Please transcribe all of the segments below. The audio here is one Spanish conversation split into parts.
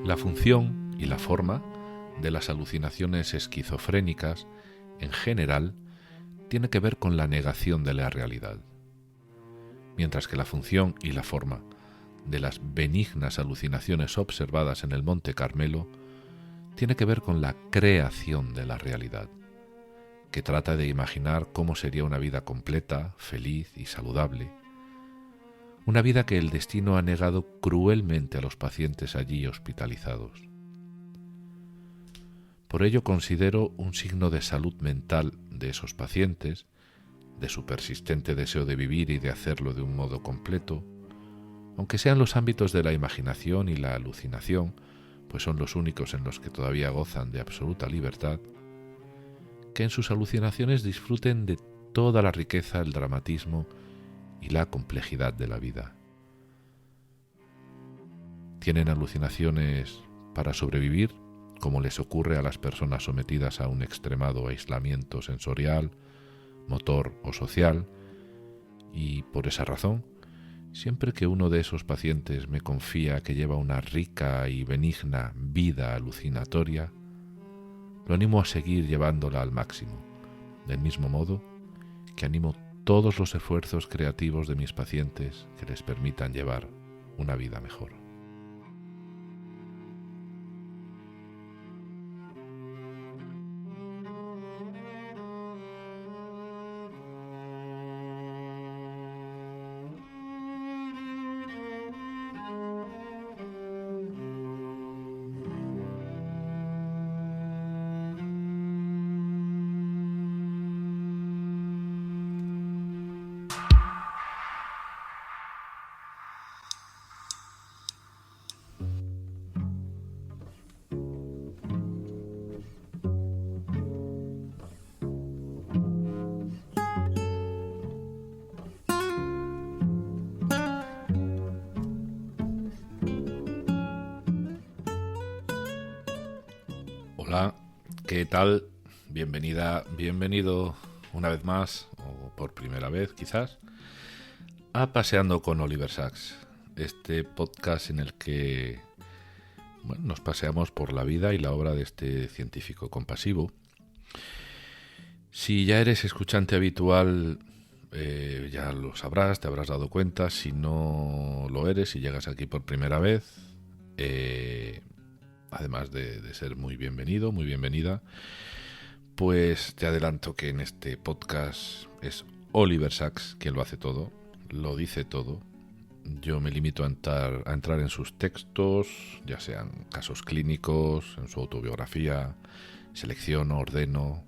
La función y la forma de las alucinaciones esquizofrénicas, en general, tiene que ver con la negación de la realidad, mientras que la función y la forma de las benignas alucinaciones observadas en el Monte Carmelo tiene que ver con la creación de la realidad, que trata de imaginar cómo sería una vida completa, feliz y saludable, una vida que el destino ha negado cruelmente a los pacientes allí hospitalizados. Por ello considero un signo de salud mental de esos pacientes, de su persistente deseo de vivir y de hacerlo de un modo completo, aunque sean los ámbitos de la imaginación y la alucinación, pues son los únicos en los que todavía gozan de absoluta libertad, que en sus alucinaciones disfruten de toda la riqueza, el dramatismo y la complejidad de la vida. Tienen alucinaciones para sobrevivir, como les ocurre a las personas sometidas a un extremado aislamiento sensorial, motor o social, y por esa razón, siempre que uno de esos pacientes me confía que lleva una rica y benigna vida alucinatoria, lo animo a seguir llevándola al máximo, del mismo modo que animo todos los esfuerzos creativos de mis pacientes que les permitan llevar una vida mejor. Hola, ¿qué tal? Bienvenida, bienvenido una vez más, o por primera vez quizás, a Paseando con Oliver Sacks, este podcast en el que nos paseamos por la vida y la obra de este científico compasivo. Si ya eres escuchante habitual, ya lo sabrás, te habrás dado cuenta. Si no lo eres, si llegas aquí por primera vez, además de ser muy bienvenido, muy bienvenida, pues te adelanto que en este podcast es Oliver Sacks quien lo hace todo, lo dice todo. Yo me limito a entrar en sus textos, ya sean casos clínicos, en su autobiografía, selecciono, ordeno,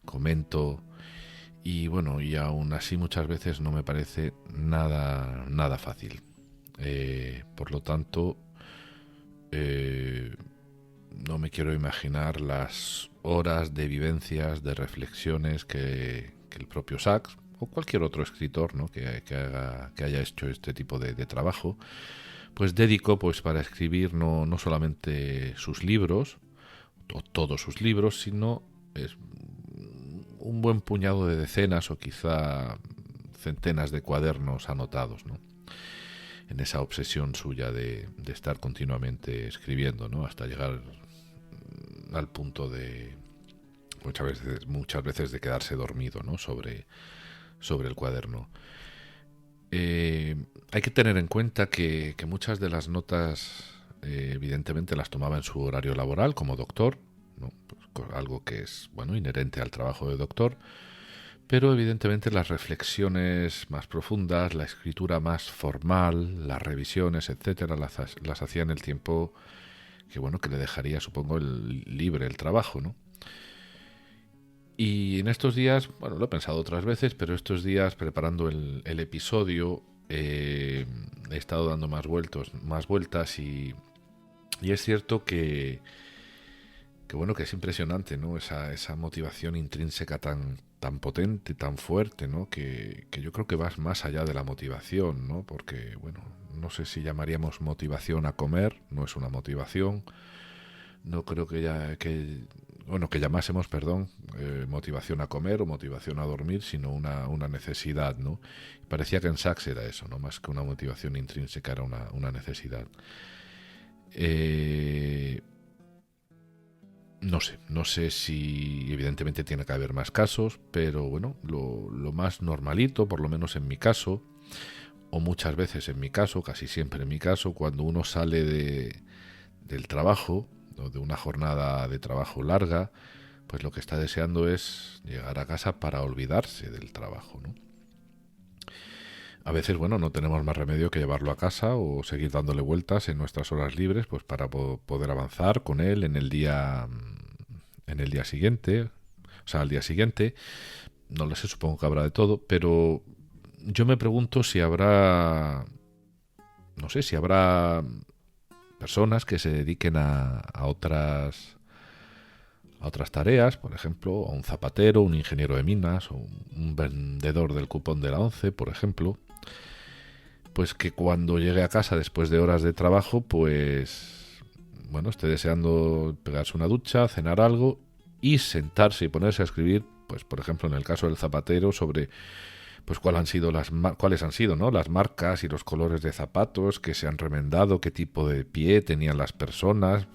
comento, y y aún así muchas veces no me parece nada fácil. Por lo tanto, no me quiero imaginar las horas de vivencias, de reflexiones que el propio Sacks o cualquier otro escritor, ¿no?, que haya hecho este tipo de trabajo, pues dedicó para escribir no solamente sus libros, o todos sus libros, sino un buen puñado de decenas o quizá centenas de cuadernos anotados, ¿no?, en esa obsesión suya de estar continuamente escribiendo, ¿no?, hasta llegar al punto de muchas veces de quedarse dormido, ¿no?, sobre el cuaderno. Hay que tener en cuenta que muchas de las notas evidentemente las tomaba en su horario laboral como doctor, ¿no?, algo que es inherente al trabajo de doctor, pero evidentemente las reflexiones más profundas, la escritura más formal, las revisiones, etcétera, las hacía en el tiempo que le dejaría, supongo, libre el trabajo, ¿no? Y en estos días, lo he pensado otras veces, pero estos días preparando el episodio he estado dando más vueltas y es cierto que es impresionante, ¿no?, esa motivación intrínseca tan potente, tan fuerte, ¿no?, que yo creo que va más allá de la motivación, ¿no?, porque no sé si llamaríamos motivación a comer, no es una motivación. No creo que llamásemos, motivación a comer o motivación a dormir, sino una necesidad, ¿no? Parecía que en Sacks era eso, ¿no?, más que una motivación intrínseca, era una necesidad. No sé si evidentemente tiene que haber más casos, pero bueno, lo más normalito, por lo menos en mi caso, o muchas veces en mi caso, casi siempre en mi caso, cuando uno sale del trabajo, o de una jornada de trabajo larga, pues lo que está deseando es llegar a casa para olvidarse del trabajo, ¿no? A veces, bueno, no tenemos más remedio que llevarlo a casa o seguir dándole vueltas en nuestras horas libres, pues para poder avanzar con él en el día siguiente, o sea, al día siguiente. No lo sé, supongo que habrá de todo, pero yo me pregunto si habrá, no sé, si habrá personas que se dediquen a otras tareas, por ejemplo, a un zapatero, un ingeniero de minas o un vendedor del cupón de la ONCE, por ejemplo, pues que cuando llegue a casa después de horas de trabajo, pues bueno, esté deseando pegarse una ducha, cenar algo y sentarse y ponerse a escribir, pues por ejemplo en el caso del zapatero, sobre pues cuáles han sido, ¿no?, las marcas y los colores de zapatos que se han remendado, qué tipo de pie tenían las personas,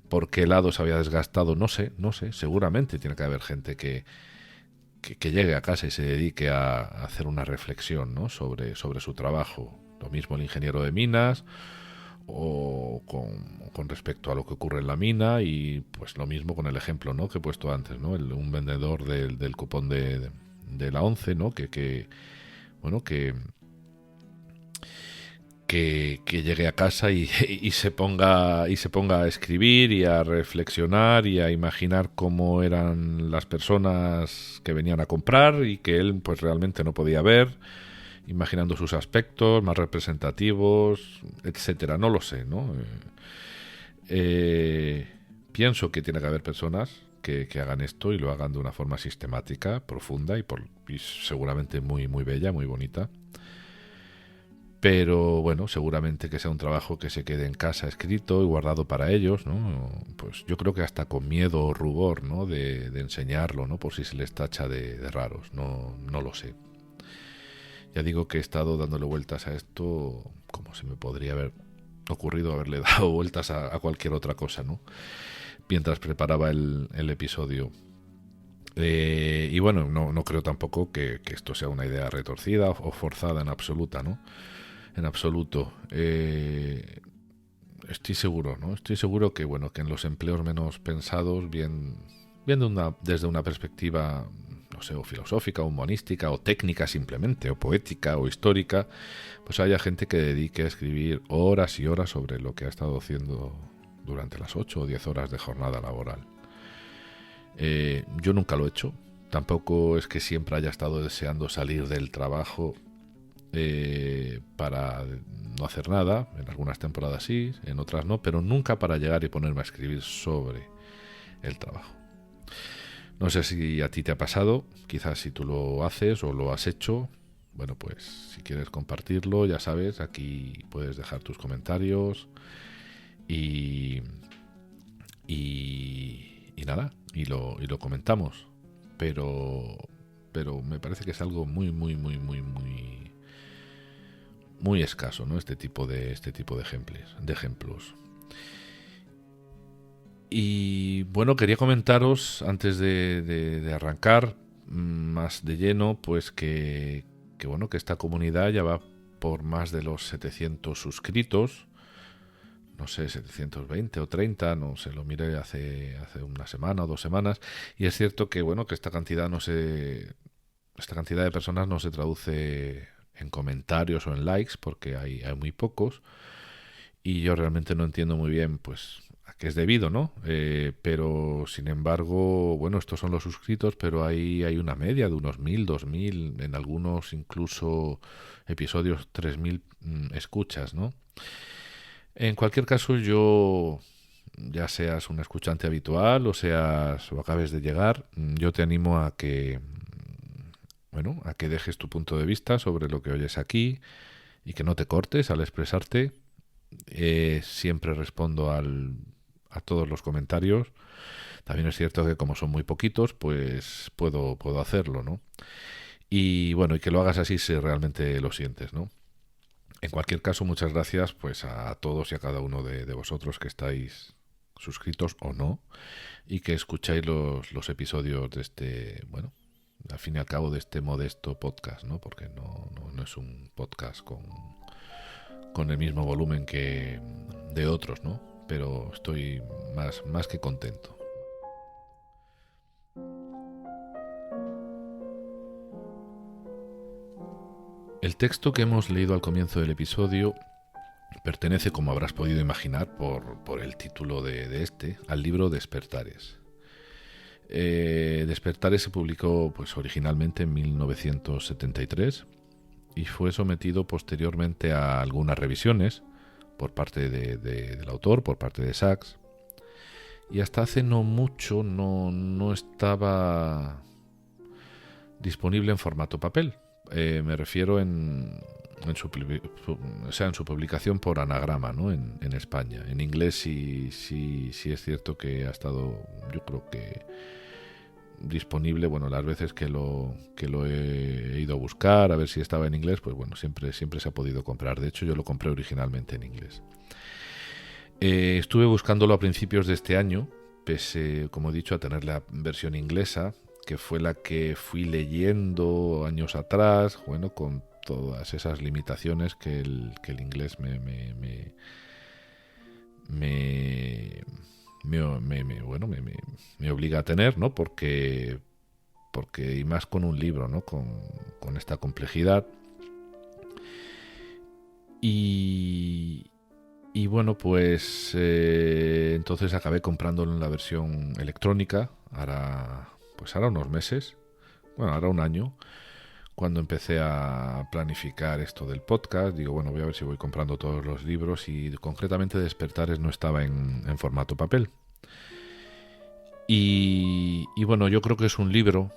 por qué lado se había desgastado, no sé, seguramente tiene que haber gente que llegue a casa y se dedique a hacer una reflexión, ¿no?, sobre su trabajo. Lo mismo el ingeniero de minas o con respecto a lo que ocurre en la mina, y pues lo mismo con el ejemplo, ¿no?, que he puesto antes, ¿no?, un vendedor del cupón de la ONCE, ¿no?, bueno, que llegue a casa y se ponga a escribir y a reflexionar y a imaginar cómo eran las personas que venían a comprar y que él pues realmente no podía ver, imaginando sus aspectos más representativos, etcétera. No lo sé, ¿no? Pienso que tiene que haber personas que hagan esto y lo hagan de una forma sistemática, profunda y seguramente muy, muy bella, muy bonita. Pero bueno, seguramente que sea un trabajo que se quede en casa escrito y guardado para ellos, ¿no? Pues yo creo que hasta con miedo o rubor, ¿no?, de enseñarlo, ¿no?, por si se les tacha de raros. No lo sé. Ya digo que he estado dándole vueltas a esto como se me podría haber ocurrido haberle dado vueltas a cualquier otra cosa, ¿no?, mientras preparaba el episodio. Y bueno, no creo tampoco que esto sea una idea retorcida o forzada en absoluta, ¿no? En absoluto. Estoy seguro, ¿no? Estoy seguro que, bueno, que en los empleos menos pensados, bien desde una perspectiva, no sé, o filosófica, o humanística, o técnica simplemente, o poética, o histórica, pues haya gente que dedique a escribir horas y horas sobre lo que ha estado haciendo durante las 8 o 10 horas de jornada laboral. Yo nunca lo he hecho. Tampoco es que siempre haya estado deseando salir del trabajo para no hacer nada. En algunas temporadas sí, en otras no, pero nunca para llegar y ponerme a escribir sobre el trabajo. No sé si a ti te ha pasado, quizás si tú lo haces o lo has hecho. Bueno, pues si quieres compartirlo, ya sabes, aquí puedes dejar tus comentarios y nada, y lo comentamos. Pero me parece que es algo muy escaso, ¿no?, este tipo de ejemplos. Y bueno, quería comentaros antes de arrancar más de lleno, pues que bueno, que esta comunidad ya va por más de los 700 suscritos. No sé, 720 o 30, no sé, lo miré hace una semana o 2 semanas, y es cierto que bueno, que esta cantidad de personas no se traduce en comentarios o en likes, porque hay muy pocos, y yo realmente no entiendo muy bien pues a qué es debido, ¿no? Pero sin embargo, bueno, estos son los suscritos, pero hay una media de unos 1000, 2000, en algunos incluso episodios 3000 escuchas, ¿no? En cualquier caso, yo, ya seas un escuchante habitual o acabes de llegar, yo te animo a que, bueno, a que dejes tu punto de vista sobre lo que oyes aquí y que no te cortes al expresarte. Siempre respondo a todos los comentarios. También es cierto que como son muy poquitos, pues puedo hacerlo, ¿no? Y bueno, y que lo hagas así si realmente lo sientes, ¿no? En cualquier caso, muchas gracias pues a todos y a cada uno de vosotros que estáis suscritos o no y que escucháis los episodios de este, bueno, al fin y al cabo de este modesto podcast, ¿no? Porque no es un podcast con el mismo volumen que de otros, ¿no? Pero estoy más que contento. El texto que hemos leído al comienzo del episodio pertenece, como habrás podido imaginar por el título de este, al libro Despertares. Despertares se publicó pues originalmente en 1973 y fue sometido posteriormente a algunas revisiones por parte del autor, por parte de Sacks, y hasta hace no mucho no estaba disponible en formato papel. Me refiero en su publicación por Anagrama, ¿no? en España. En inglés sí es cierto que ha estado, yo creo que disponible, bueno, las veces que lo he ido a buscar a ver si estaba en inglés, pues bueno, siempre se ha podido comprar. De hecho, yo lo compré originalmente en inglés. Estuve buscándolo a principios de este año, pese, como he dicho, a tener la versión inglesa, que fue la que fui leyendo años atrás, bueno, con todas esas limitaciones que el inglés me obliga a tener, ¿no? Porque y más con un libro, ¿no? Con esta complejidad. Y bueno, pues entonces acabé comprándolo en la versión electrónica, ahora unos meses, bueno, ahora un año, cuando empecé a planificar esto del podcast. Digo, bueno, voy a ver si voy comprando todos los libros, y concretamente Despertares no estaba en formato papel. Y bueno, yo creo que es un libro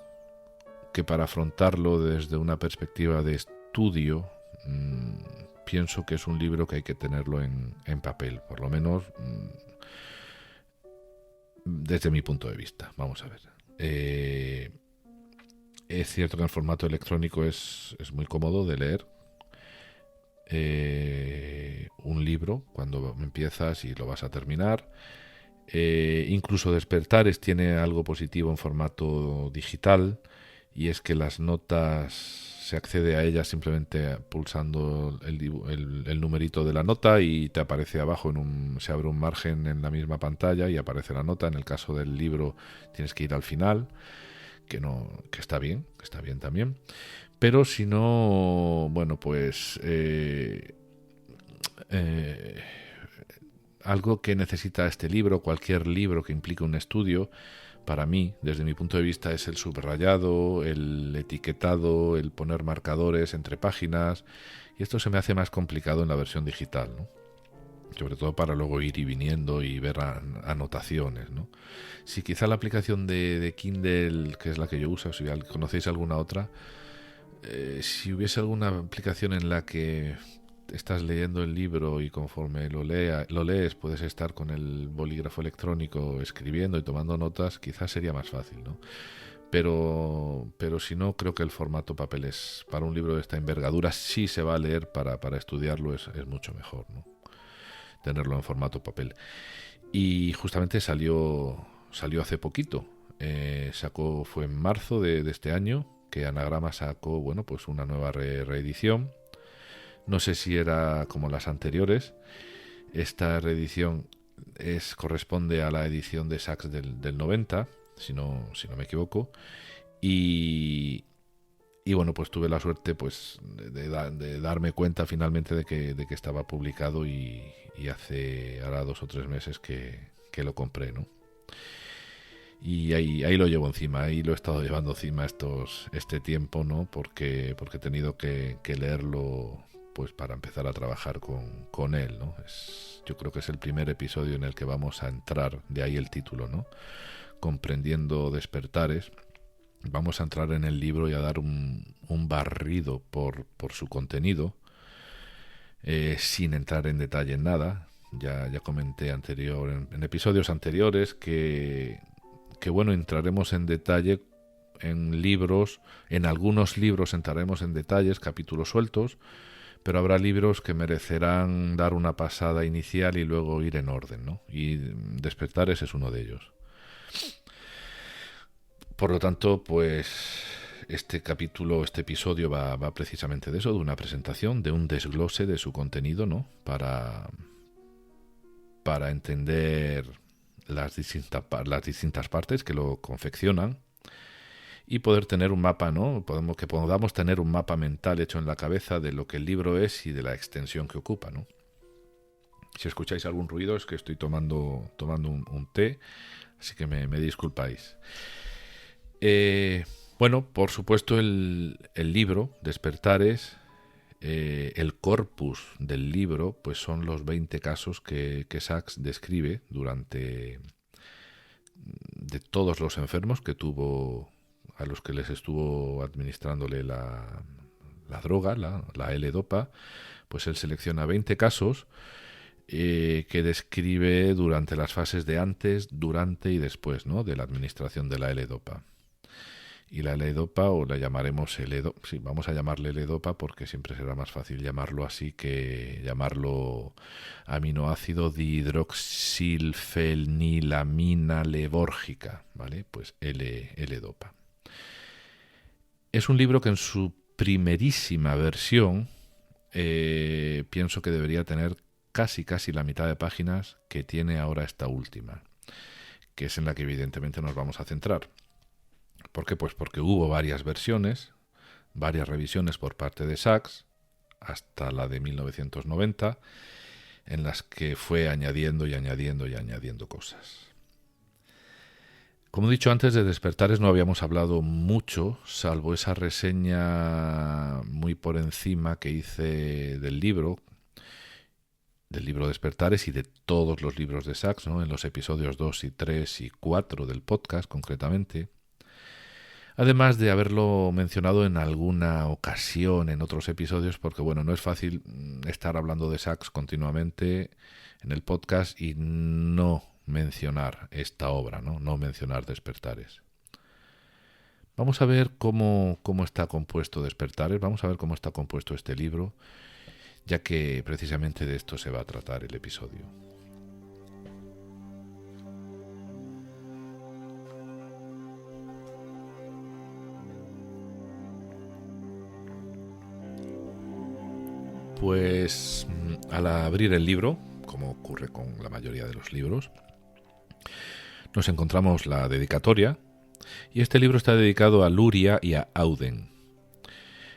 que para afrontarlo desde una perspectiva de estudio, pienso que es un libro que hay que tenerlo en papel, por lo menos desde mi punto de vista. Vamos a ver. Es cierto que en formato electrónico es muy cómodo de leer un libro cuando empiezas y lo vas a terminar. Incluso Despertares tiene algo positivo en formato digital, y es que las notas se accede a ellas simplemente pulsando el numerito de la nota, y te aparece abajo se abre un margen en la misma pantalla y aparece la nota. En el caso del libro tienes que ir al final, que está bien también. Pero si no, bueno, pues algo que necesita este libro, cualquier libro que implique un estudio, para mí, desde mi punto de vista, es el subrayado, el etiquetado, el poner marcadores entre páginas, y esto se me hace más complicado en la versión digital, ¿no? Sobre todo para luego ir y viniendo y ver anotaciones, ¿no? Si quizá la aplicación de Kindle, que es la que yo uso, si conocéis alguna otra, si hubiese alguna aplicación en la que estás leyendo el libro y conforme lo lees puedes estar con el bolígrafo electrónico escribiendo y tomando notas, quizás sería más fácil, ¿no? Pero si no, creo que el formato papel es, para un libro de esta envergadura, si se va a leer para estudiarlo, es mucho mejor, ¿no? Tenerlo en formato papel. Y justamente salió hace poquito. Fue en marzo de este año que Anagrama sacó, bueno, pues una nueva reedición. No sé si era como las anteriores. Esta reedición corresponde a la edición de Sacks del 90, si no me equivoco. Y bueno, pues tuve la suerte pues de darme cuenta finalmente de que estaba publicado, y hace ahora 2 o 3 meses que lo compré, ¿no? Y ahí lo llevo encima, ahí lo he estado llevando encima este tiempo, ¿no? Porque he tenido que leerlo pues para empezar a trabajar con él, ¿no? Yo creo que es el primer episodio en el que vamos a entrar, de ahí el título, ¿no? Comprendiendo Despertares. Vamos a entrar en el libro y a dar un barrido por su contenido, sin entrar en detalle en nada. Ya comenté en episodios anteriores que bueno, entraremos en detalle en libros, en algunos libros entraremos en detalles, capítulos sueltos, pero habrá libros que merecerán dar una pasada inicial y luego ir en orden, ¿no? Y Despertares es uno de ellos. Por lo tanto, pues este capítulo, este episodio va precisamente de eso, de una presentación, de un desglose de su contenido, ¿no? Para entender las distintas partes que lo confeccionan y poder tener un mapa, ¿no? Que podamos tener un mapa mental hecho en la cabeza de lo que el libro es y de la extensión que ocupa, ¿no? Si escucháis algún ruido es que estoy tomando un té, así que me disculpáis. Bueno, por supuesto el libro, Despertares, el corpus del libro, pues son los 20 casos que Sachs describe de todos los enfermos que tuvo, a los que les estuvo administrándole la droga, la L-Dopa. Pues él selecciona 20 casos que describe durante las fases de antes, durante y después, ¿no?, de la administración de la L-Dopa. Y la L-Dopa, o la llamaremos L-Dopa, sí, vamos a llamarle L-Dopa porque siempre será más fácil llamarlo así que llamarlo aminoácido dihidroxilfenilamina lebórgica, ¿vale? Pues L-Dopa. Es un libro que en su primerísima versión pienso que debería tener casi la mitad de páginas que tiene ahora esta última, que es en la que evidentemente nos vamos a centrar. ¿Por qué? Pues porque hubo varias versiones, varias revisiones por parte de Sachs, hasta la de 1990, en las que fue añadiendo cosas. Como he dicho antes, de Despertares no habíamos hablado mucho, salvo esa reseña muy por encima que hice del libro Despertares y de todos los libros de Sachs, ¿no?, en los episodios 2 y 3 y 4 del podcast concretamente. Además de haberlo mencionado en alguna ocasión en otros episodios, porque bueno, no es fácil estar hablando de Sachs continuamente en el podcast y no mencionar esta obra, no mencionar Despertares. Vamos a ver cómo está compuesto Despertares, vamos a ver cómo está compuesto este libro, ya que precisamente de esto se va a tratar el episodio. Pues al abrir el libro, como ocurre con la mayoría de los libros, nos encontramos la dedicatoria, y este libro está dedicado a Luria y a Auden.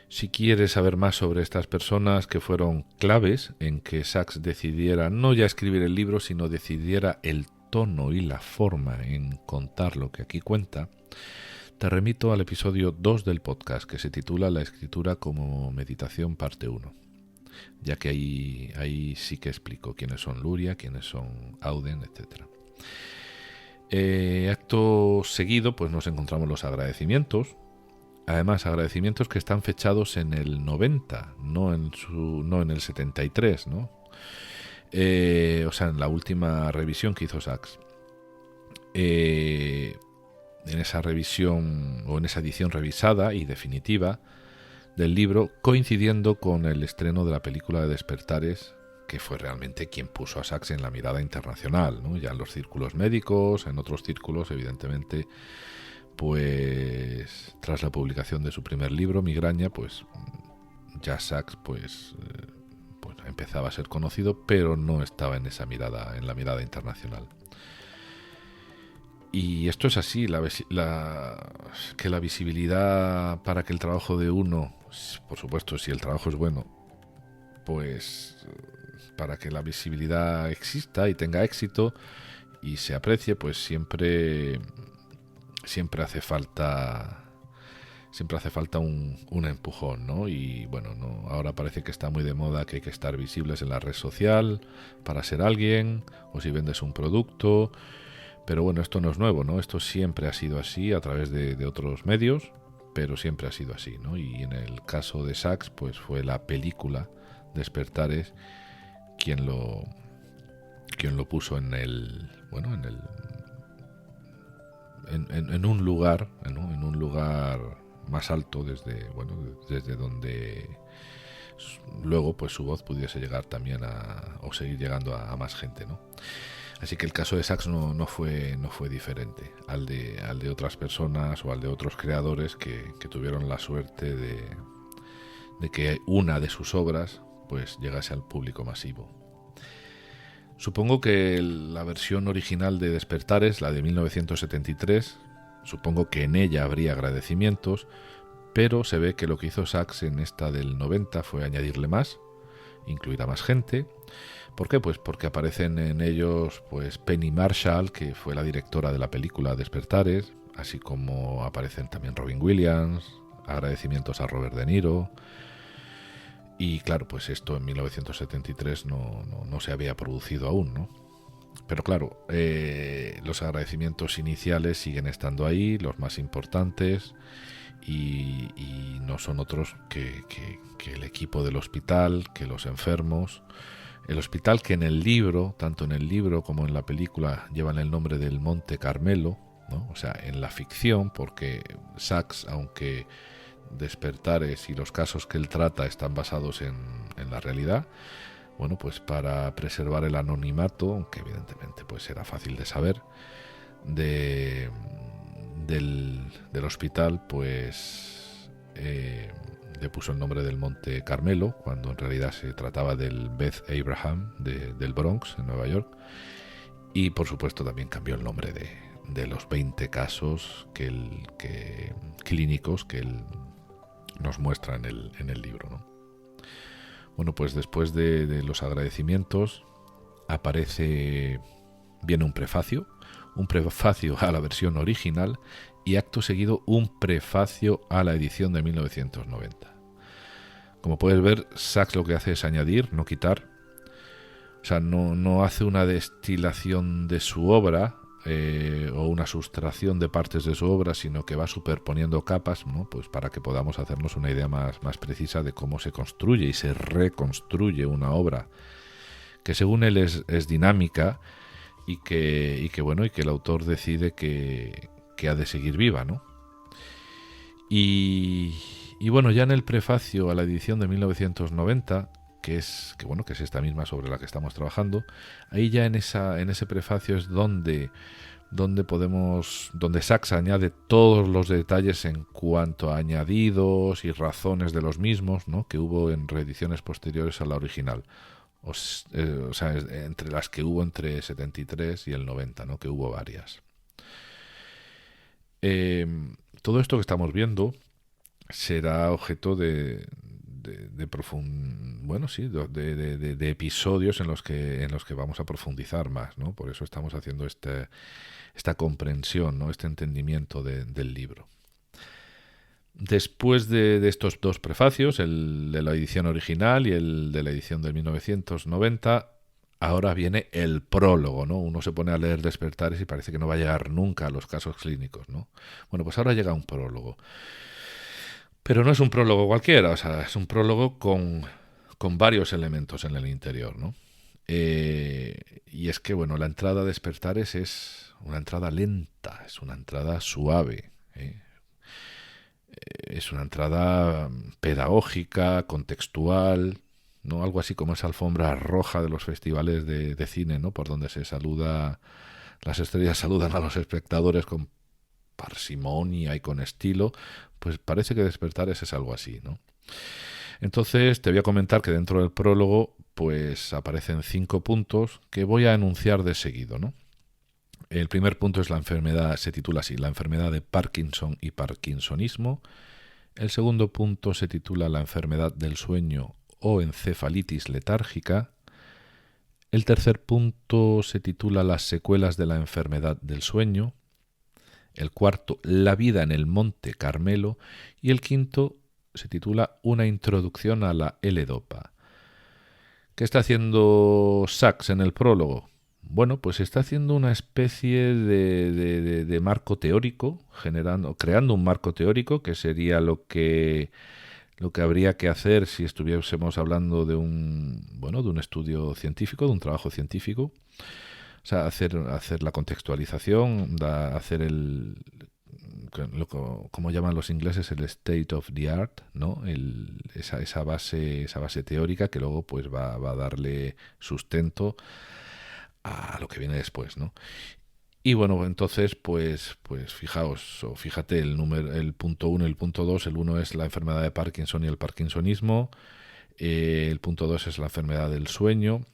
Si quieres saber más sobre estas personas que fueron claves en que Sachs decidiera no ya escribir el libro, sino decidiera el tono y la forma en contar lo que aquí cuenta, te remito al episodio 2 del podcast, que se titula La escritura como meditación, parte 1. Ya que ahí sí que explico quiénes son Luria, quiénes son Auden, etc. Acto seguido, pues nos encontramos los agradecimientos. Además, agradecimientos que están fechados en el 90, no en el 73, ¿no? O sea, en la última revisión que hizo Sachs. En esa revisión, o en esa edición revisada y definitiva del libro, coincidiendo con el estreno de la película de Despertares, que fue realmente quien puso a Sachs en la mirada internacional, ¿no? Ya en los círculos médicos, en otros círculos, evidentemente, pues tras la publicación de su primer libro, Migraña, pues ya Sachs pues empezaba a ser conocido, pero no estaba en esa mirada, en la mirada internacional. Y esto es así, que la visibilidad para que el trabajo de uno, por supuesto, si el trabajo es bueno, pues para que la visibilidad exista y tenga éxito y se aprecie, pues siempre hace falta un empujón, ¿no? Y bueno, ahora parece que está muy de moda que hay que estar visibles en la red social para ser alguien, o si vendes un producto. Pero bueno, esto no es nuevo, ¿no? Esto siempre ha sido así a través de otros medios, pero siempre ha sido así, ¿no? Y en el caso de Sachs, pues fue la película Despertares quien lo puso en un lugar más alto desde donde luego pues su voz pudiese llegar también o seguir llegando a más gente, ¿no? Así que el caso de Sachs no fue diferente al de otras personas o al de otros creadores que tuvieron la suerte de que una de sus obras pues llegase al público masivo. Supongo que la versión original de Despertares, la de 1973, supongo que en ella habría agradecimientos, pero se ve que lo que hizo Sachs en esta del 90 fue añadirle más, incluir a más gente. ¿Por qué? Pues porque aparecen en ellos pues Penny Marshall, que fue la directora de la película Despertares, así como aparecen también Robin Williams, agradecimientos a Robert De Niro. Y claro, pues esto en 1973 no se había producido aún, ¿no? Pero claro, los agradecimientos iniciales siguen estando ahí, los más importantes, y no son otros que el equipo del hospital, que los enfermos. El hospital que en el libro, tanto en el libro como en la película, llevan el nombre del Monte Carmelo, ¿no? O sea, en la ficción, porque Sachs, aunque Despertares y los casos que él trata están basados en la realidad, bueno, pues para preservar el anonimato, aunque evidentemente pues era fácil de saber, del hospital, pues le puso el nombre del Monte Carmelo, cuando en realidad se trataba del Beth Abraham del Bronx, en Nueva York, y por supuesto también cambió el nombre de los 20 casos clínicos que él nos muestra en el libro, ¿no? Bueno, pues después de los agradecimientos viene un prefacio a la versión original y acto seguido un prefacio a la edición de 1990. Como puedes ver, Sachs lo que hace es añadir, no quitar. O sea, no hace una destilación de su obra o una sustracción de partes de su obra, sino que va superponiendo capas, ¿no? Pues para que podamos hacernos una idea más precisa de cómo se construye y se reconstruye una obra que según él es dinámica y que el autor decide que ha de seguir viva, ¿no? Y bueno, ya en el prefacio a la edición de 1990, que es esta misma sobre la que estamos trabajando, ahí ya en ese prefacio es donde Sachs añade todos los detalles en cuanto a añadidos y razones de los mismos, ¿no? Que hubo en reediciones posteriores a la original. O sea, entre las que hubo entre 73 y el 90, ¿no? Que hubo varias. Todo esto que estamos viendo será objeto de episodios en los que vamos a profundizar más, ¿no? Por eso estamos haciendo esta comprensión, ¿no? Este entendimiento del libro. Después de estos dos prefacios, el de la edición original y el de la edición de 1990, ahora viene el prólogo, ¿no? Uno se pone a leer Despertares y parece que no va a llegar nunca a los casos clínicos, ¿no? Bueno, pues ahora llega un prólogo. Pero no es un prólogo cualquiera, o sea, es un prólogo con varios elementos en el interior, ¿no? Y es que, bueno, la entrada a Despertares es una entrada lenta, es una entrada suave, es una entrada pedagógica, contextual, ¿no? Algo así como esa alfombra roja de los festivales de cine, ¿no? Por donde se saluda, las estrellas saludan a los espectadores con parsimonia y con estilo. Pues parece que Despertares es algo así, ¿no? Entonces te voy a comentar que dentro del prólogo pues aparecen 5 puntos que voy a enunciar de seguido, ¿no? El primer punto es la enfermedad, se titula así, la enfermedad de Parkinson y parkinsonismo. El segundo punto se titula la enfermedad del sueño o encefalitis letárgica. El tercer punto se titula las secuelas de la enfermedad del sueño. El cuarto, la vida en el Monte Carmelo. Y el quinto se titula una introducción a la L-Dopa. ¿Qué está haciendo Sachs en el prólogo? Bueno, pues está haciendo una especie de marco teórico, creando un marco teórico que sería lo que habría que hacer si estuviésemos hablando de un estudio científico, de un trabajo científico. O sea, hacer la contextualización, como llaman los ingleses, el state of the art, ¿no? Esa base teórica que luego pues va a darle sustento a lo que viene después, ¿no? Y bueno, entonces, pues fijaos, o fíjate el punto 1 y el punto 2. El 1 es la enfermedad de Parkinson y el parkinsonismo. El punto 2 es la enfermedad del sueño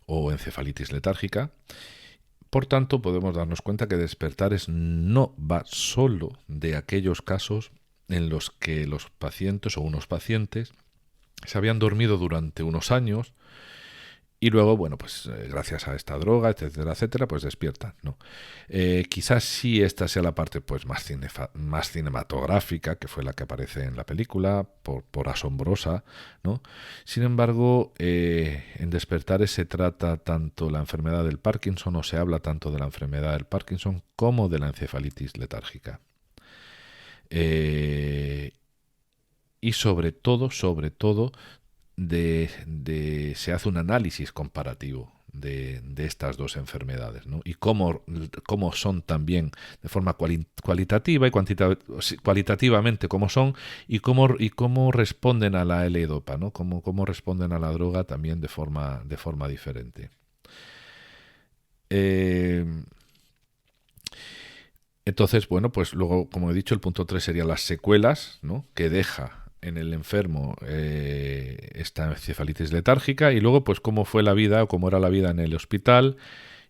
o encefalitis letárgica. Por tanto, podemos darnos cuenta que Despertares no va solo de aquellos casos en los que los pacientes o unos pacientes se habían dormido durante unos años y luego, bueno, pues gracias a esta droga, etcétera, etcétera, pues despiertan, ¿no? Quizás sí esta sea la parte pues más cinematográfica, que fue la que aparece en la película, por asombrosa, ¿no? Sin embargo, en Despertares se trata tanto la enfermedad del Parkinson, o se habla tanto de la enfermedad del Parkinson como de la encefalitis letárgica. Y sobre todo, se hace un análisis comparativo de estas dos enfermedades, ¿no? Y cómo son también de forma cualitativa y cualitativamente cómo son y cómo responden a la L-Dopa, ¿no? Cómo responden a la droga también de forma diferente. Entonces, bueno, pues luego, como he dicho, el punto 3 serían las secuelas, ¿no? Que deja en el enfermo esta encefalitis letárgica, y luego pues cómo fue la vida o cómo era la vida en el hospital,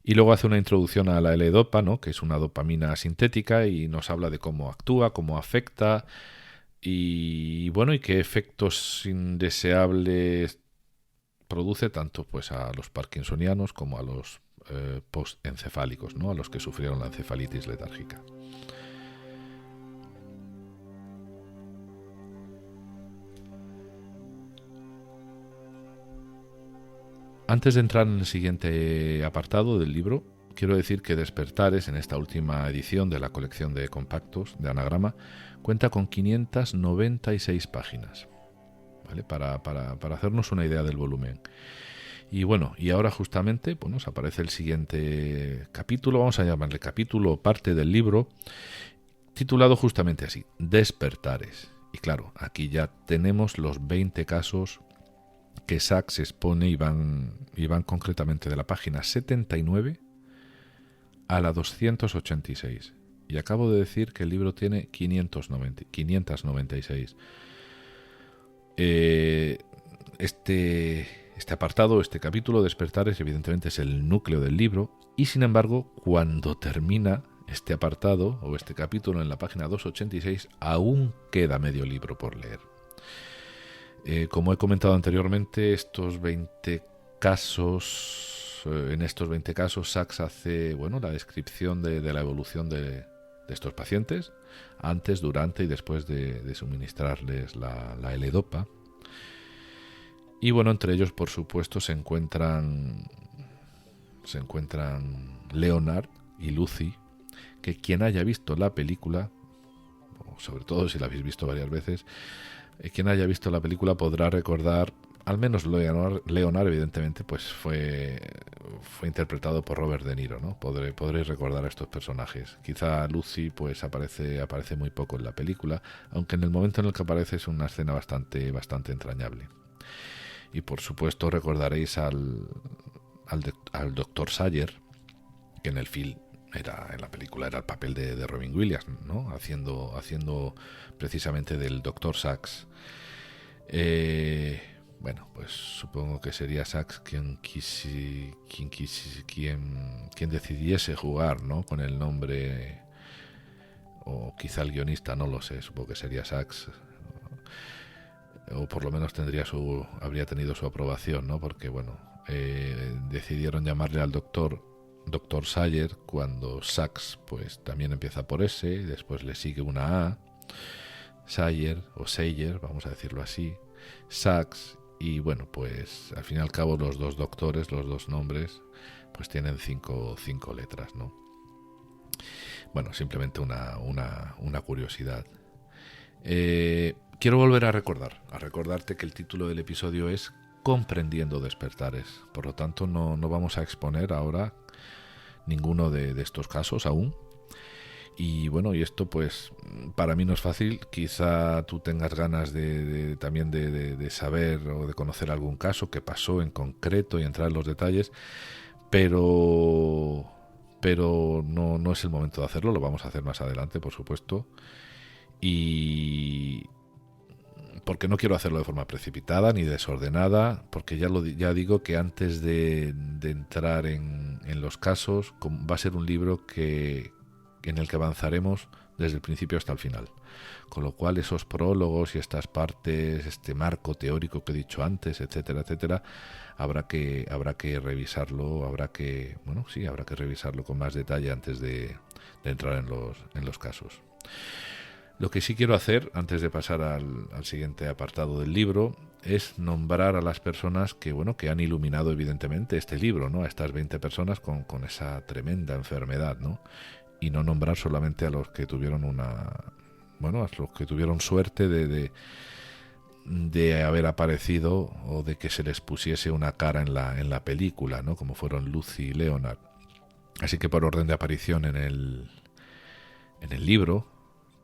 y luego hace una introducción a la L-Dopa, ¿no? Que es una dopamina sintética, y nos habla de cómo actúa, cómo afecta y bueno, y qué efectos indeseables produce tanto pues a los parkinsonianos como a los postencefálicos, ¿no? A los que sufrieron la encefalitis letárgica. Antes de entrar en el siguiente apartado del libro, quiero decir que Despertares, en esta última edición de la colección de compactos de Anagrama, cuenta con 596 páginas, ¿vale? Para hacernos una idea del volumen. Y bueno, y ahora justamente pues nos aparece el siguiente capítulo, vamos a llamarle capítulo o parte del libro, titulado justamente así, Despertares. Y claro, aquí ya tenemos los 20 casos que Sachs expone y van concretamente de la página 79 a la 286. Y acabo de decir que el libro tiene 596. Este apartado, este capítulo, Despertares, evidentemente es el núcleo del libro, y sin embargo, cuando termina este apartado o este capítulo en la página 286, aún queda medio libro por leer. Como he comentado anteriormente, estos 20 casos, en estos 20 casos, Sachs hace la descripción de la evolución de estos pacientes, antes, durante y después de suministrarles la L-Dopa. Y bueno, entre ellos, por supuesto, se encuentran Leonard y Lucy, que quien haya visto la película, o sobre todo si la habéis visto varias veces, quien haya visto la película podrá recordar, al menos Leonard evidentemente, pues fue interpretado por Robert De Niro, ¿no? Podréis recordar a estos personajes. Quizá Lucy pues aparece muy poco en la película, aunque en el momento en el que aparece es una escena bastante entrañable. Y por supuesto recordaréis al Dr. Sayer, que en la película era el papel de Robin Williams, ¿no? Haciendo precisamente del Dr. Sachs. Bueno, pues supongo que sería Sachs quien decidiese jugar, ¿no? Con el nombre, o quizá el guionista, no lo sé, supongo que sería Sachs, o por lo menos habría tenido su aprobación, ¿no? Porque bueno, decidieron llamarle al Dr. Sayer cuando Sachs pues también empieza por S, y después le sigue una A, Sayer o Sayer, vamos a decirlo así, Sachs, y bueno, pues al fin y al cabo los dos doctores, los dos nombres, pues tienen cinco letras, ¿no? Bueno, simplemente una curiosidad. Quiero volver a recordarte que el título del episodio es Comprendiendo Despertares. Por lo tanto, no vamos a exponer ahora ninguno de estos casos aún. Y bueno, y esto pues para mí no es fácil. Quizá tú tengas ganas también de saber o de conocer algún caso que pasó en concreto y entrar en los detalles, pero no es el momento de hacerlo. Lo vamos a hacer más adelante, por supuesto, y porque no quiero hacerlo de forma precipitada ni desordenada, porque ya digo que antes de entrar en los casos va a ser un libro en el que avanzaremos desde el principio hasta el final, con lo cual esos prólogos y estas partes, este marco teórico que he dicho antes, etcétera, etcétera, habrá que revisarlo, habrá que revisarlo con más detalle antes de entrar en los casos. Lo que sí quiero hacer, antes de pasar al siguiente apartado del libro, es nombrar a las personas que han iluminado evidentemente este libro, ¿no? A estas 20 personas con esa tremenda enfermedad, ¿no? Y no nombrar solamente a los que tuvieron a los que tuvieron suerte de haber aparecido o de que se les pusiese una cara en la película, ¿no? Como fueron Lucy y Leonard. Así que por orden de aparición en el libro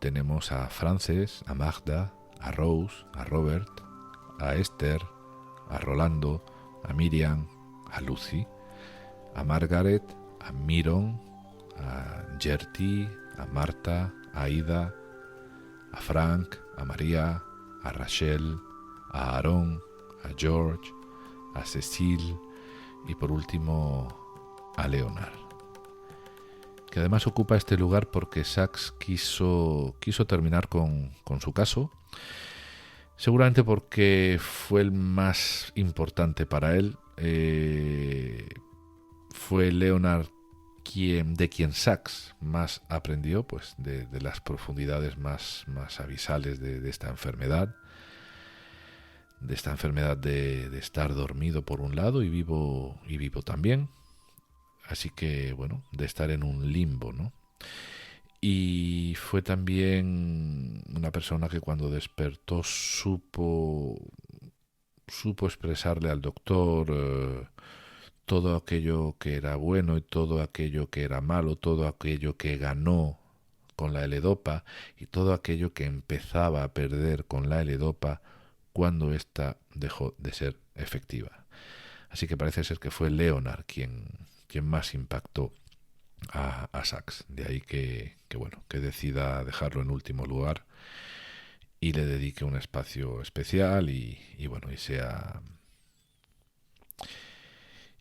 tenemos a Frances, a Magda, a Rose, a Robert, a Esther, a Rolando, a Miriam, a Lucy, a Margaret, a Miron, a Gertie, a Marta, a Ida, a Frank, a María, a Rachel, a Aaron, a George, a Cecile y por último a Leonard, que además ocupa este lugar porque Sachs quiso terminar con su caso, seguramente porque fue el más importante para él. Fue Leonard de quien Sachs más aprendió, pues de las profundidades más abisales de esta enfermedad, de estar dormido por un lado y vivo también. Así que, de estar en un limbo, ¿no? Y fue también una persona que cuando despertó supo expresarle al doctor todo aquello que era bueno y todo aquello que era malo, todo aquello que ganó con la L-Dopa y todo aquello que empezaba a perder con la L-Dopa cuando ésta dejó de ser efectiva. Así que parece ser que fue Leonard quien más impactó a Sachs. De ahí que decida dejarlo en último lugar y le dedique un espacio especial y sea...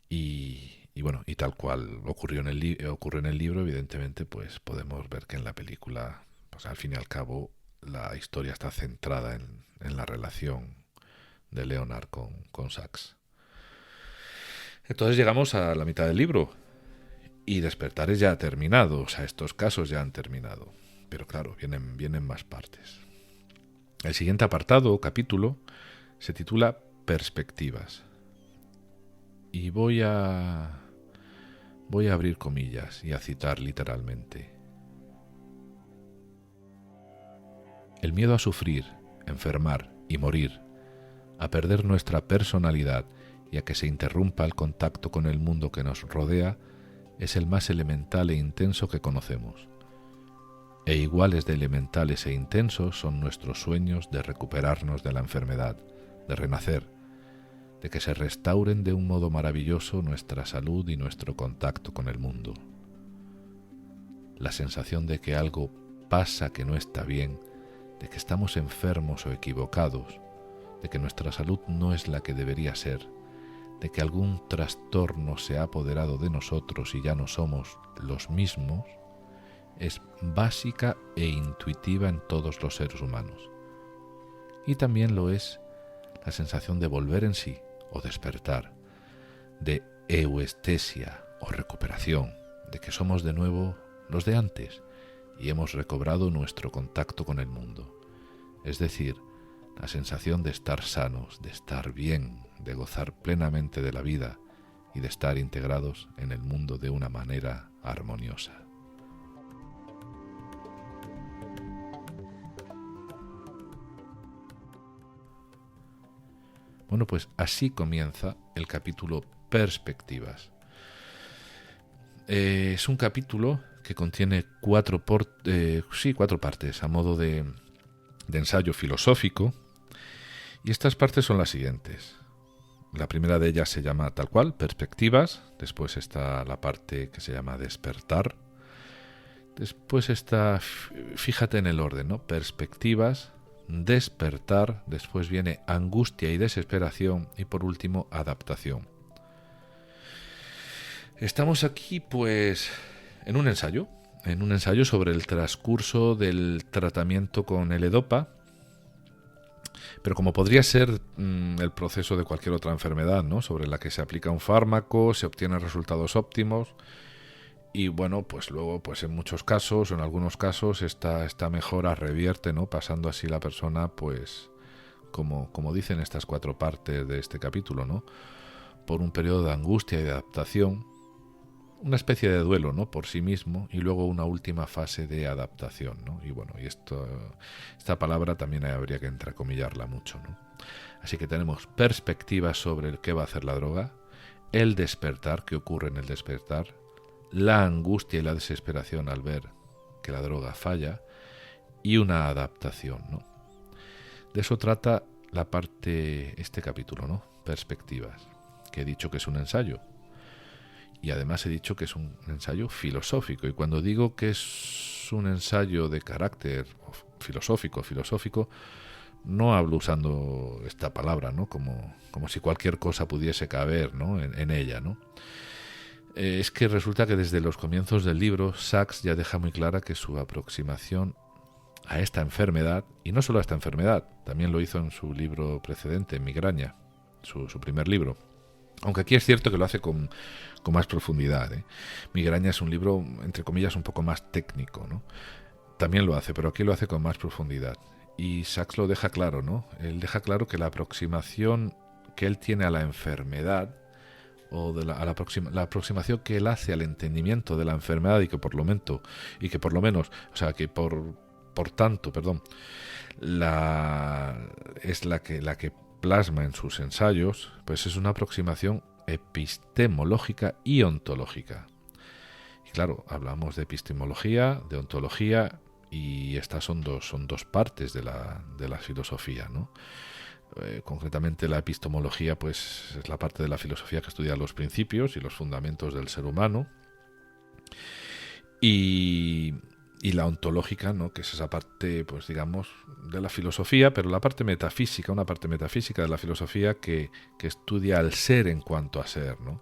Y tal cual ocurrió ocurre en el libro, evidentemente, pues podemos ver que en la película, pues al fin y al cabo, la historia está centrada en la relación de Leonard con Sachs. Entonces llegamos a la mitad del libro y Despertares ya ha terminado, o sea, estos casos ya han terminado. Pero claro, vienen más partes. El siguiente apartado o capítulo se titula Perspectivas. Y voy a abrir comillas y a citar literalmente. El miedo a sufrir, enfermar y morir, a perder nuestra personalidad y a que se interrumpa el contacto con el mundo que nos rodea, es el más elemental e intenso que conocemos. E iguales de elementales e intensos son nuestros sueños de recuperarnos de la enfermedad, de renacer, de que se restauren de un modo maravilloso nuestra salud y nuestro contacto con el mundo. La sensación de que algo pasa que no está bien, de que estamos enfermos o equivocados, de que nuestra salud no es la que debería ser, de que algún trastorno se ha apoderado de nosotros y ya no somos los mismos, es básica e intuitiva en todos los seres humanos. Y también lo es la sensación de volver en sí o despertar, de euestesia o recuperación, de que somos de nuevo los de antes y hemos recobrado nuestro contacto con el mundo. Es decir, la sensación de estar sanos, de estar bien, de gozar plenamente de la vida y de estar integrados en el mundo de una manera armoniosa. Bueno, pues así comienza el capítulo Perspectivas. Es un capítulo que contiene cuatro partes a modo de ensayo filosófico, y estas partes son las siguientes. La primera de ellas se llama tal cual, perspectivas. Después está la parte que se llama despertar. Después está, fíjate en el orden, ¿no? Perspectivas, despertar. Después viene angustia y desesperación. Y por último, adaptación. Estamos aquí, pues, en un ensayo sobre el transcurso del tratamiento con L-Dopa. Pero como podría ser el proceso de cualquier otra enfermedad, ¿no? Sobre la que se aplica un fármaco, se obtienen resultados óptimos y bueno, pues luego, pues en muchos casos, o en algunos casos, esta mejora revierte, ¿no? Pasando así la persona, pues, como dicen estas cuatro partes de este capítulo, ¿no? Por un periodo de angustia y de adaptación, una especie de duelo, ¿no? Por sí mismo, y luego una última fase de adaptación, ¿no? Y bueno, esta palabra también habría que entrecomillarla mucho, ¿no? Así que tenemos perspectivas sobre el qué va a hacer la droga, el despertar, qué ocurre en el despertar, la angustia y la desesperación al ver que la droga falla, y una adaptación, ¿no? De eso trata este capítulo, ¿no? Perspectivas, que he dicho que es un ensayo. Y además he dicho que es un ensayo filosófico. Y cuando digo que es un ensayo de carácter filosófico, no hablo usando esta palabra, ¿no? Como si cualquier cosa pudiese caber, ¿no? en ella, ¿no? Es que resulta que desde los comienzos del libro, Sachs ya deja muy clara que su aproximación a esta enfermedad, y no solo a esta enfermedad, también lo hizo en su libro precedente, Migraña, su primer libro. Aunque aquí es cierto que lo hace con más profundidad, ¿eh? Migraña es un libro, entre comillas, un poco más técnico, ¿no? También lo hace, pero aquí lo hace con más profundidad. Y Sachs lo deja claro, ¿no? Él deja claro que la aproximación que él tiene a la enfermedad, o de la aproximación que él hace al entendimiento de la enfermedad, y que por lo menos, es la que plasma en sus ensayos, pues es una aproximación epistemológica y ontológica. Y claro, hablamos de epistemología, de ontología, y estas son dos partes de la filosofía, ¿no? Concretamente la epistemología, pues es la parte de la filosofía que estudia los principios y los fundamentos del ser humano, y la ontológica, ¿no? Que es esa parte, pues digamos, de la filosofía, pero la parte metafísica, una parte metafísica de la filosofía que estudia al ser en cuanto a ser, ¿no?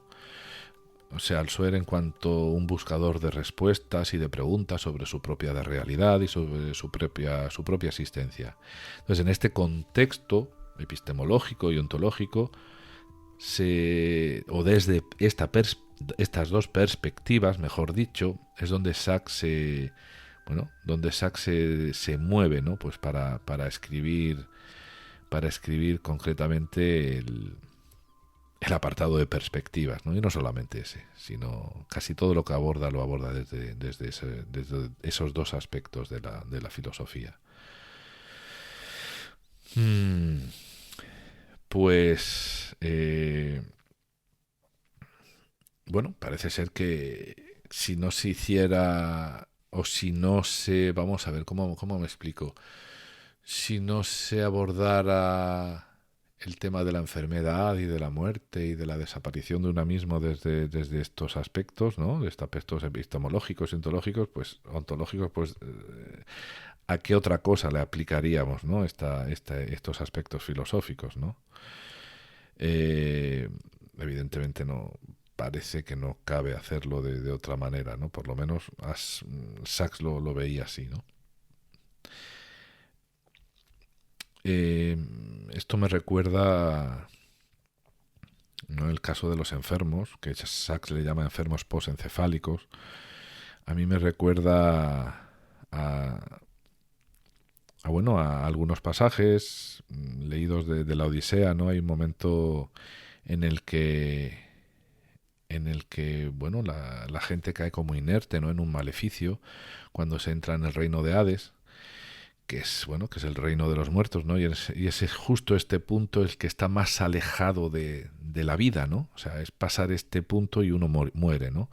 O sea, al ser en cuanto un buscador de respuestas y de preguntas sobre su propia realidad y sobre su propia existencia. Entonces, en este contexto epistemológico y ontológico, desde estas dos perspectivas, mejor dicho, es donde Sachs se mueve, ¿no? Pues para escribir concretamente el apartado de perspectivas, ¿no? Y no solamente ese, sino casi todo lo que lo aborda desde esos dos aspectos de la filosofía. Pues bueno, parece ser que si no se hiciera, o si no se, vamos a ver cómo me explico, si no se abordara el tema de la enfermedad y de la muerte y de la desaparición de uno mismo desde estos aspectos, ¿no? De estos aspectos epistemológicos y ontológicos, pues ¿a qué otra cosa le aplicaríamos, ¿no? Estos aspectos filosóficos, ¿no? Evidentemente no, parece que no cabe hacerlo de otra manera, ¿no? Por lo menos Sachs lo veía así, ¿no? Esto me recuerda, ¿no?, el caso de los enfermos, que Sachs le llama enfermos postencefálicos. A mí me recuerda a algunos pasajes leídos de la Odisea, ¿no? Hay un momento en el que bueno, la gente cae como inerte, ¿no?, en un maleficio cuando se entra en el reino de Hades, que es el reino de los muertos, ¿no? Y es justo este punto el que está más alejado de la vida, ¿no? O sea, es pasar este punto y uno muere, ¿no?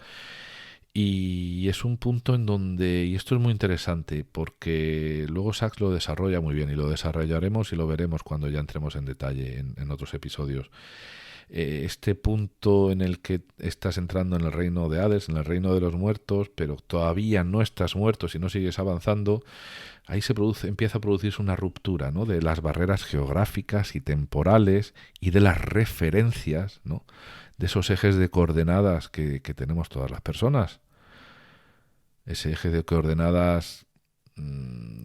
Y es un punto en donde, y esto es muy interesante, porque luego Sachs lo desarrolla muy bien y lo desarrollaremos y lo veremos cuando ya entremos en detalle en otros episodios. Este punto en el que estás entrando en el reino de Hades, en el reino de los muertos, pero todavía no estás muerto, si no sigues avanzando, ahí empieza a producirse una ruptura, ¿no?, de las barreras geográficas y temporales y de las referencias, ¿no?, de esos ejes de coordenadas que tenemos todas las personas. Ese eje de coordenadas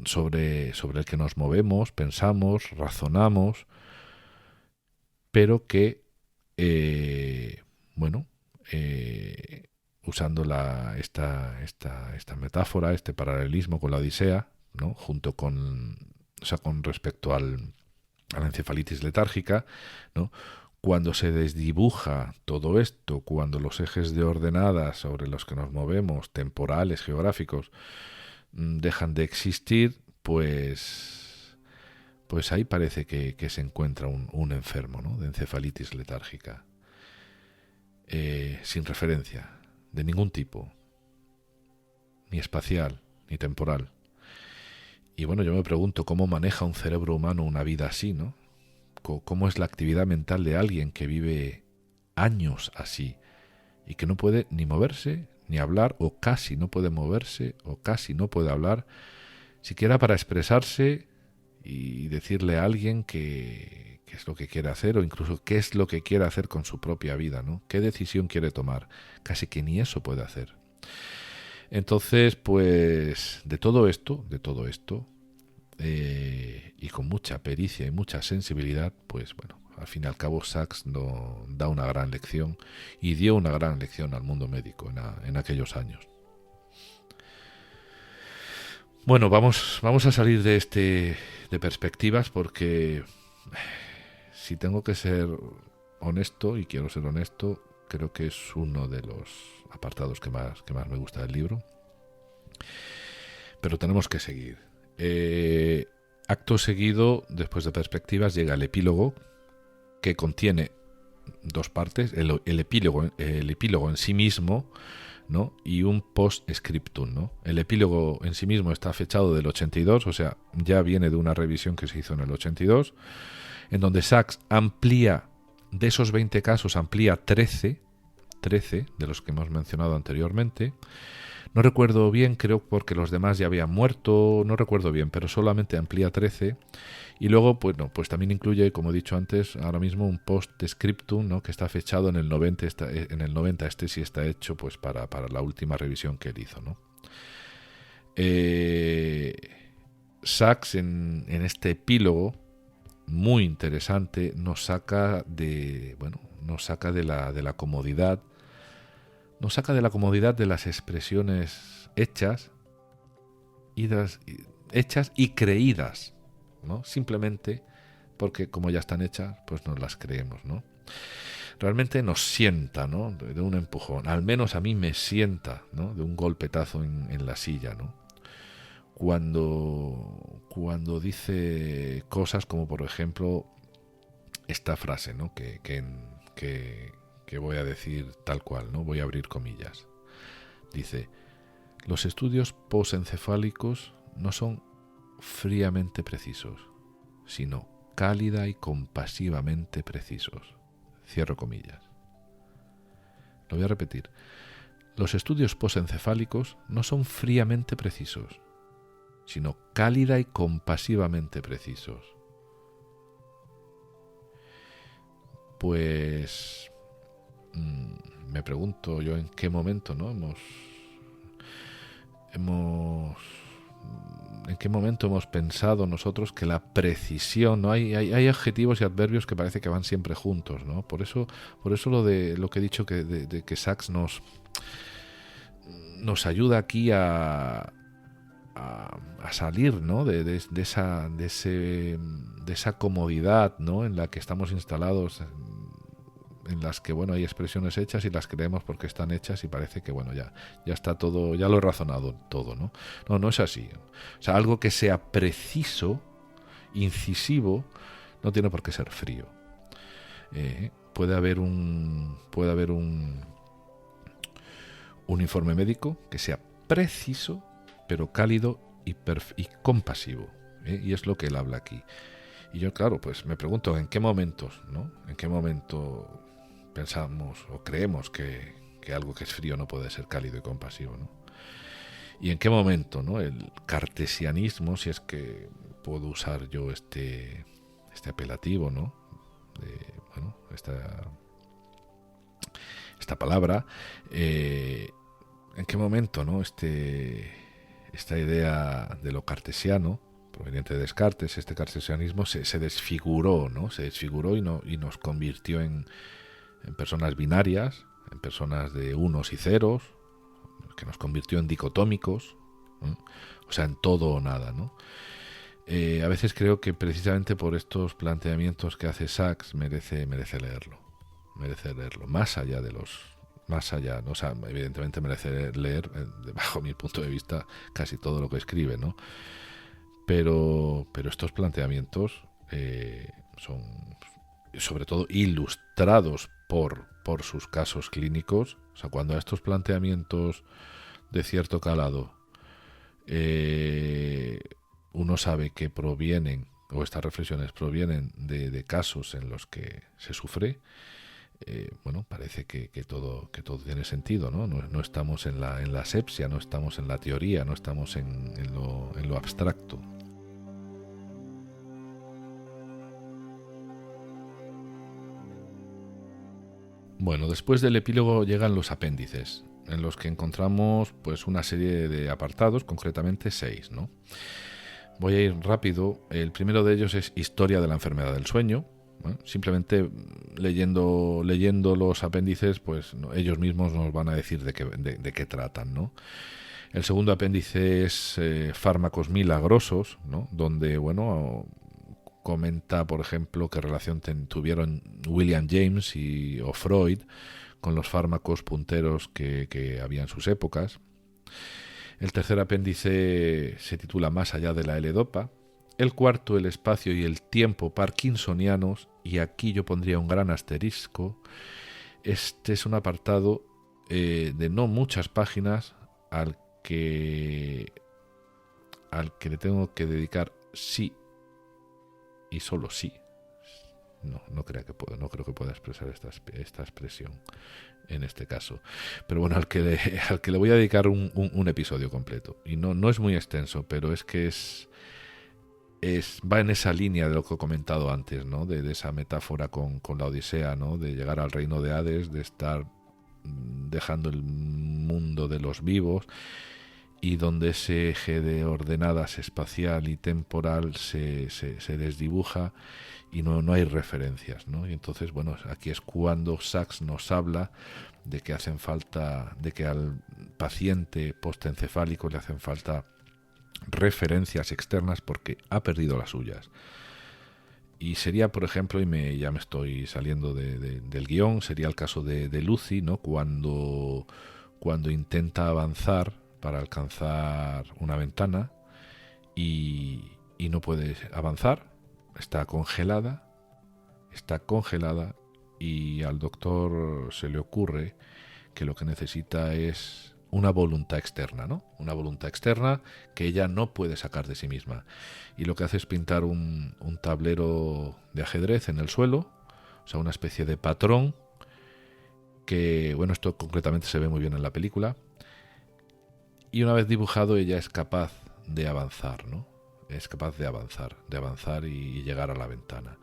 sobre el que nos movemos, pensamos, razonamos, pero que, bueno, usando esta metáfora, este paralelismo con la Odisea, ¿no?, junto con, o sea, con respecto a la encefalitis letárgica, ¿no?, cuando se desdibuja todo esto, cuando los ejes de ordenadas sobre los que nos movemos, temporales, geográficos, dejan de existir, pues ahí parece que se encuentra un enfermo, ¿no?, de encefalitis letárgica, sin referencia de ningún tipo, ni espacial, ni temporal. Y bueno, yo me pregunto cómo maneja un cerebro humano una vida así, ¿no? ¿Cómo es la actividad mental de alguien que vive años así y que no puede ni moverse, ni hablar, o casi no puede moverse, o casi no puede hablar, siquiera para expresarse y decirle a alguien qué es lo que quiere hacer, o incluso qué es lo que quiere hacer con su propia vida, ¿no? ¿Qué decisión quiere tomar? Casi que ni eso puede hacer. Entonces, pues, de todo esto, y con mucha pericia y mucha sensibilidad, pues bueno, al fin y al cabo Sachs da una gran lección, y dio una gran lección al mundo médico en aquellos años. Bueno, vamos a salir de perspectivas, porque si tengo que ser honesto, y quiero ser honesto, creo que es uno de los apartados que más me gusta del libro. Pero tenemos que seguir. Acto seguido, después de perspectivas, llega el epílogo, que contiene dos partes: el epílogo en sí mismo, ¿no?, y un post-scriptum, ¿no? El epílogo en sí mismo está fechado del 82, o sea, ya viene de una revisión que se hizo en el 82, en donde Sachs amplía, de esos 20 casos, amplía 13 de los que hemos mencionado anteriormente. No recuerdo bien, creo porque los demás ya habían muerto, no recuerdo bien, pero solamente amplía 13. Y luego, pues también incluye, como he dicho antes, ahora mismo un post-scriptum, ¿no?, que está fechado en el 90. Este sí está hecho pues para la última revisión que él hizo, ¿no? Sachs en este epílogo muy interesante nos saca de la comodidad. Nos saca de la comodidad de las expresiones hechas y creídas, ¿no? Simplemente porque, como ya están hechas, pues nos las creemos, ¿no? Realmente nos sienta, ¿no?, de un empujón. Al menos a mí me sienta, ¿no?, de un golpetazo en la silla, ¿no? Cuando dice cosas como, por ejemplo, esta frase, ¿no?, que voy a decir tal cual, ¿no? Voy a abrir comillas. Dice: los estudios posencefálicos no son fríamente precisos, sino cálida y compasivamente precisos. Cierro comillas. Lo voy a repetir. Los estudios posencefálicos no son fríamente precisos, sino cálida y compasivamente precisos. Pues me pregunto yo en qué momento, ¿no?, en qué momento hemos pensado nosotros que la precisión, ¿no? Hay adjetivos y adverbios que parece que van siempre juntos, ¿no? Por eso lo que he dicho, de que Sachs nos ayuda aquí a salir, ¿no?, de esa comodidad, ¿no?, en la que estamos instalados, en las que, bueno, hay expresiones hechas y las creemos porque están hechas, y parece que, bueno, ya está todo, ya lo he razonado todo, ¿no? No es así. O sea, algo que sea preciso, incisivo, no tiene por qué ser frío. Puede haber un informe médico que sea preciso, pero cálido y compasivo. Y es lo que él habla aquí. Y yo, claro, pues me pregunto en qué momentos, ¿no? En qué momento pensamos o creemos que algo que es frío no puede ser cálido y compasivo, ¿no? Y en qué momento, ¿no? El cartesianismo, si es que puedo usar yo este apelativo, ¿no? Esta palabra, en qué momento, ¿no? Esta idea de lo cartesiano, proveniente de Descartes, este cartesianismo se desfiguró, ¿no? Se desfiguró y nos convirtió en personas binarias, en personas de unos y ceros, que nos convirtió en dicotómicos, ¿no? O sea, en todo o nada, ¿no? A veces creo que precisamente por estos planteamientos que hace Sachs merece leerlo, más allá, ¿no? O sea, evidentemente merece leer, bajo mi punto de vista, casi todo lo que escribe, ¿no? Pero estos planteamientos son sobre todo ilustrados por sus casos clínicos. O sea, cuando a estos planteamientos de cierto calado uno sabe que provienen, o estas reflexiones provienen de casos en los que se sufre, bueno, parece que todo tiene sentido, ¿no? No estamos en la asepsia, no estamos en la teoría, no estamos en lo abstracto. Bueno, después del epílogo llegan los apéndices, en los que encontramos pues una serie de apartados, concretamente 6, ¿no? Voy a ir rápido. El primero de ellos es Historia de la enfermedad del sueño. Bueno, simplemente leyendo los apéndices, pues ellos mismos nos van a decir de qué tratan, ¿no? El segundo apéndice es fármacos milagrosos, ¿no? Donde, bueno, comenta, por ejemplo, qué relación tuvieron William James o Freud con los fármacos punteros que había en sus épocas. El tercer apéndice se titula Más allá de la L-Dopa. El cuarto, el espacio y el tiempo parkinsonianos, y aquí yo pondría un gran asterisco. Este es un apartado de no muchas páginas al que le tengo que dedicar sí y solo sí. No creo que pueda expresar esta expresión en este caso. Pero bueno, al que le voy a dedicar un episodio completo. Y no es muy extenso, pero es que va en esa línea de lo que he comentado antes, ¿no? De esa metáfora con la Odisea, ¿no? De llegar al reino de Hades, de estar dejando el mundo de los vivos, y donde ese eje de ordenadas espacial y temporal se desdibuja y no hay referencias, ¿no? Y entonces, bueno, aquí es cuando Sachs nos habla de que al paciente postencefálico le hacen falta referencias externas porque ha perdido las suyas. Y sería, por ejemplo, ya me estoy saliendo del guión, sería el caso de Lucy, ¿no? Cuando intenta avanzar para alcanzar una ventana y no puede avanzar, está congelada, y al doctor se le ocurre que lo que necesita es una voluntad externa, ¿no? Una voluntad externa que ella no puede sacar de sí misma. Y lo que hace es pintar un tablero de ajedrez en el suelo, o sea, una especie de patrón que, bueno, esto concretamente se ve muy bien en la película. Y una vez dibujado, ella es capaz de avanzar, ¿no? Es capaz de avanzar y llegar a la ventana.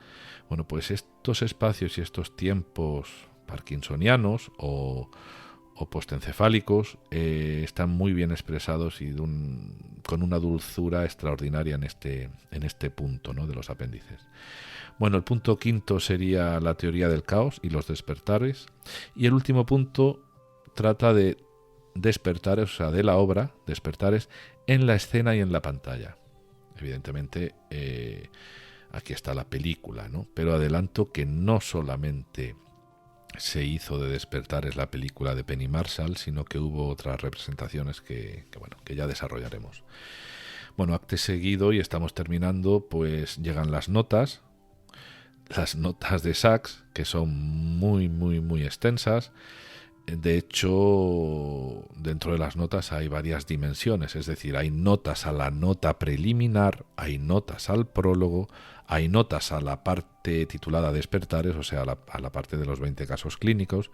Bueno, pues estos espacios y estos tiempos parkinsonianos o postencefálicos están muy bien expresados y con una dulzura extraordinaria en este punto, ¿no? De los apéndices. Bueno, el punto quinto sería la teoría del caos y los despertares. Y el último punto trata de despertares, o sea, de la obra, despertares en la escena y en la pantalla. Evidentemente, aquí está la película, ¿no? Pero adelanto que no solamente se hizo de Despertares la película de Penny Marshall, sino que hubo otras representaciones que ya desarrollaremos. Bueno, acto seguido, y estamos terminando, pues llegan las notas de Sachs, que son muy, muy, muy extensas. De hecho, dentro de las notas hay varias dimensiones, es decir, hay notas a la nota preliminar, hay notas al prólogo, hay notas a la parte titulada Despertares, o sea, a la parte de los 20 casos clínicos,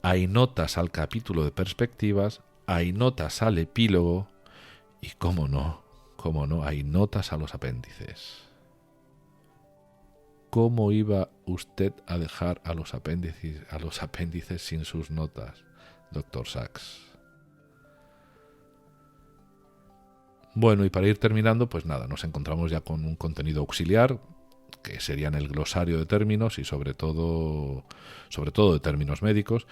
hay notas al capítulo de perspectivas, hay notas al epílogo y, cómo no, hay notas a los apéndices. ¿Cómo iba usted a dejar a los apéndices sin sus notas, Dr. Sachs? Bueno, y para ir terminando, pues nada, nos encontramos ya con un contenido auxiliar, que serían el glosario de términos y sobre todo de términos médicos,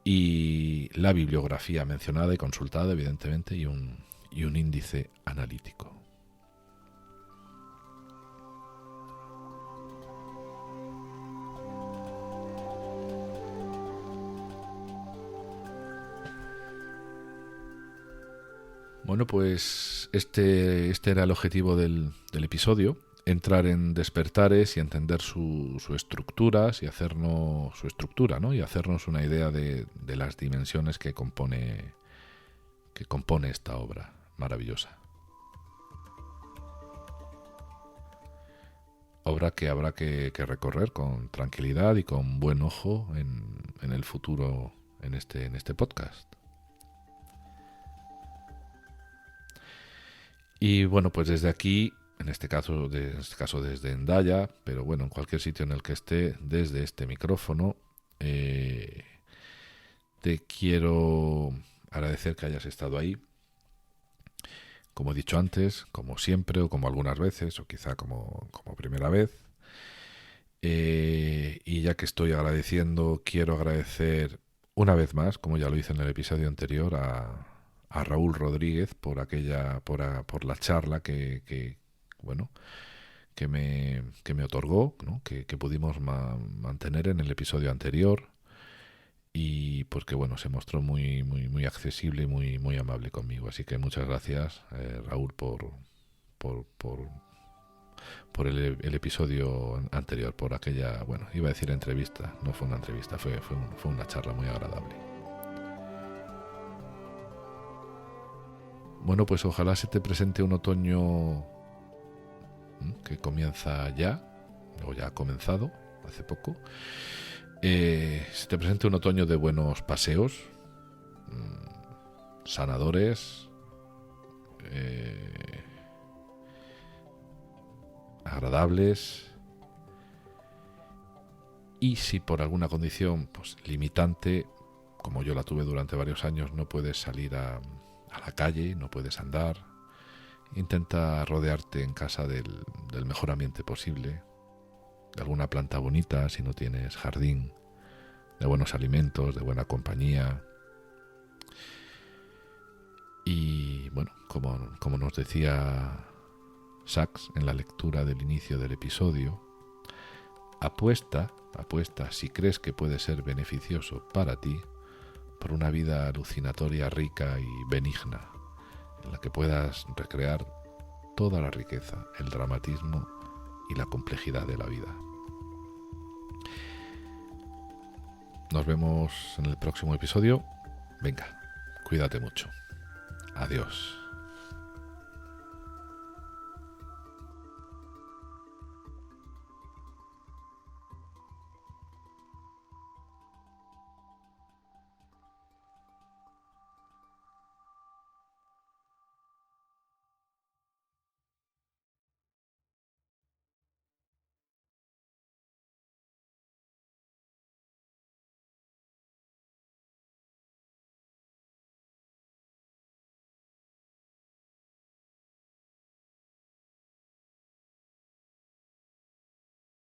y la bibliografía mencionada y consultada, evidentemente, y un índice analítico. Bueno, pues este era el objetivo del episodio, entrar en Despertares y entender su estructura, y hacernos su estructura, ¿no? Y hacernos una idea de las dimensiones que compone esta obra maravillosa. Obra que habrá que recorrer con tranquilidad y con buen ojo en el futuro en este podcast. Y bueno, pues desde aquí, en este caso desde Hendaya, pero bueno, en cualquier sitio en el que esté, desde este micrófono, te quiero agradecer que hayas estado ahí. Como he dicho antes, como siempre, o como algunas veces, o quizá como primera vez. Y ya que estoy agradeciendo, quiero agradecer una vez más, como ya lo hice en el episodio anterior, a Raúl Rodríguez por la charla que me otorgó, ¿no? que pudimos mantener en el episodio anterior, y porque se mostró muy accesible y muy amable conmigo. Así que muchas gracias, Raúl, por el episodio anterior, por aquella, iba a decir entrevista, no fue una entrevista, fue una charla muy agradable. Bueno, pues ojalá se te presente un otoño que comienza ya, o ya ha comenzado hace poco. Se te presente un otoño de buenos paseos, sanadores, agradables, y si por alguna condición limitante, como yo la tuve durante varios años, no puedes salir a la calle, no puedes andar, intenta rodearte en casa del mejor ambiente posible, de alguna planta bonita si no tienes jardín, de buenos alimentos, de buena compañía. Y como nos decía Sachs en la lectura del inicio del episodio, apuesta si crees que puede ser beneficioso para ti por una vida alucinatoria, rica y benigna, en la que puedas recrear toda la riqueza, el dramatismo y la complejidad de la vida. Nos vemos en el próximo episodio. Venga, cuídate mucho. Adiós.